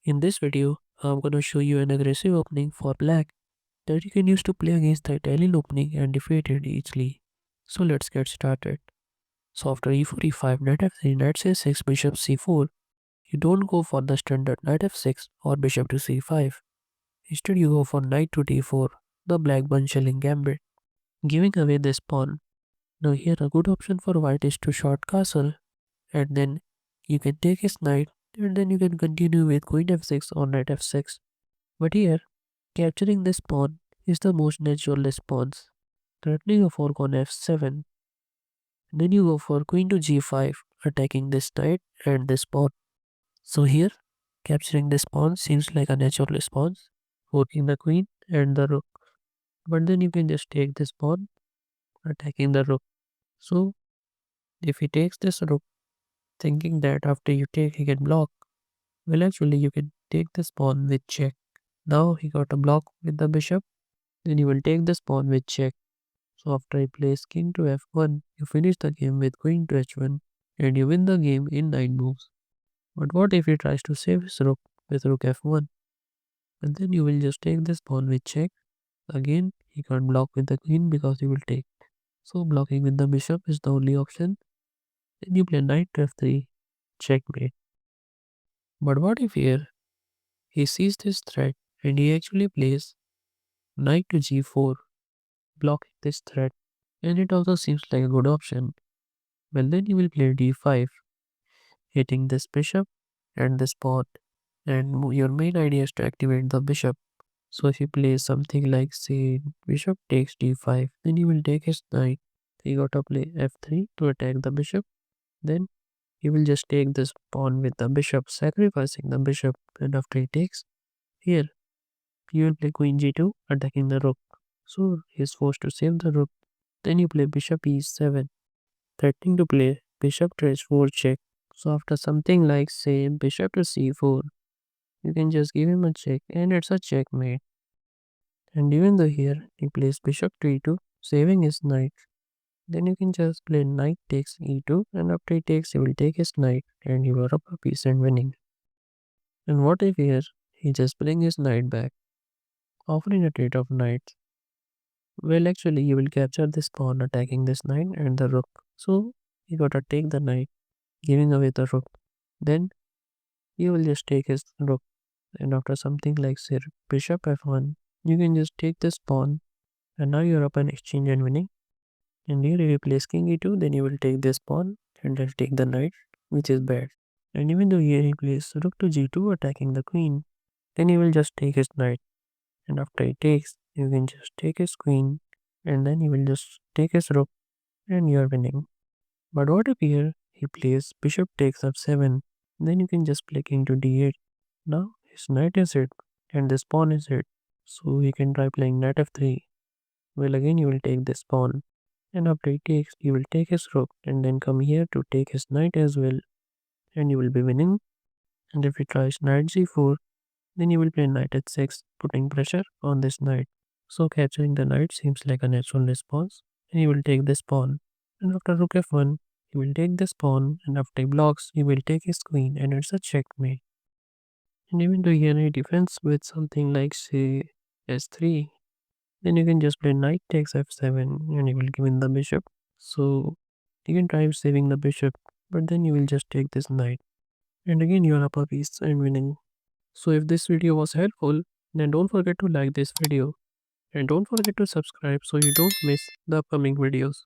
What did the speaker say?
In this video, I'm gonna show you an aggressive opening for black that you can use to play against the Italian opening and defeat it easily. So let's get started. So after e4, e5, knight f3, knight c6, bishop c4, you don't go for the standard knight f6 or bishop to c5. Instead you go for knight to d4, the Blackburne Shilling Gambit, giving away this pawn. Now here a good option for white is to short castle, and then you can take his knight, and then you can continue with queen f6 or knight f6. But here, capturing this pawn is the most natural response, threatening a fork on f7. Then you go for queen to g5, attacking this knight and this pawn. So here, capturing this pawn seems like a natural response, forking the queen and the rook. But then you can just take this pawn, attacking the rook. So if he takes this rook, thinking that after you take he can block, well actually you can take this pawn with check. Now he got a block with the bishop, then you will take this pawn with check. So after he plays king to f1, you finish the game with queen to h1 and you win the game in 9 moves. But what if he tries to save his rook with rook f1? And then you will just take this pawn with check. Again, he can't block with the queen because he will take. So blocking with the bishop is the only option. Then you play knight to f3, checkmate. But what if here he sees this threat and he actually plays knight to g4, blocking this threat, and it also seems like a good option. Well, then you will play d5, hitting this bishop and this pawn, and your main idea is to activate the bishop. So if you play something like say bishop takes d5, then you will take his knight. You gotta play f3 to attack the bishop. Then you will just take this pawn with the bishop, sacrificing the bishop, and after he takes, here you will play queen g2, attacking the rook. So he is forced to save the rook. Then you play bishop e7, threatening to play bishop to h4 check. So after something like say bishop to c4, you can just give him a check and it's a checkmate. And even though here he plays bishop to e2, saving his knight, then you can just play knight takes e2, and after he takes he will take his knight and you are up a piece and winning. And what if here he just bring his knight back, offering a trade of knights? Well actually you will capture this pawn attacking this knight and the rook. So you gotta take the knight, giving away the rook. Then you will just take his rook, and after something like say bishop f1, you can just take this pawn, and now you're up an exchange and winning. And here if you place king e2, then you will take this pawn and then take the knight, which is bad. And even though here he plays rook to g2 attacking the queen, then he will just take his knight, and after he takes, you can just take his queen, and then he will just take his rook, and you're winning. But what if here he plays bishop takes f7, then you can just play king to d8. Now his knight is hit and this pawn is hit, so he can try playing knight f3. Well again you will take this pawn, and after he takes you will take his rook and then come here to take his knight as well, and you will be winning. And if he tries knight g4, then you will play knight h6, putting pressure on this knight. So capturing the knight seems like a natural response, and you will take this pawn. And after rook f1, you will take this pawn, and after he blocks, you will take his queen, and it's a checkmate. And even though he any defense with something like say s3, then you can just play knight takes f7, and you will give in the bishop. So you can try saving the bishop, but then you will just take this knight. And again you are up a piece and winning. So if this video was helpful, then don't forget to like this video and don't forget to subscribe so you don't miss the upcoming videos.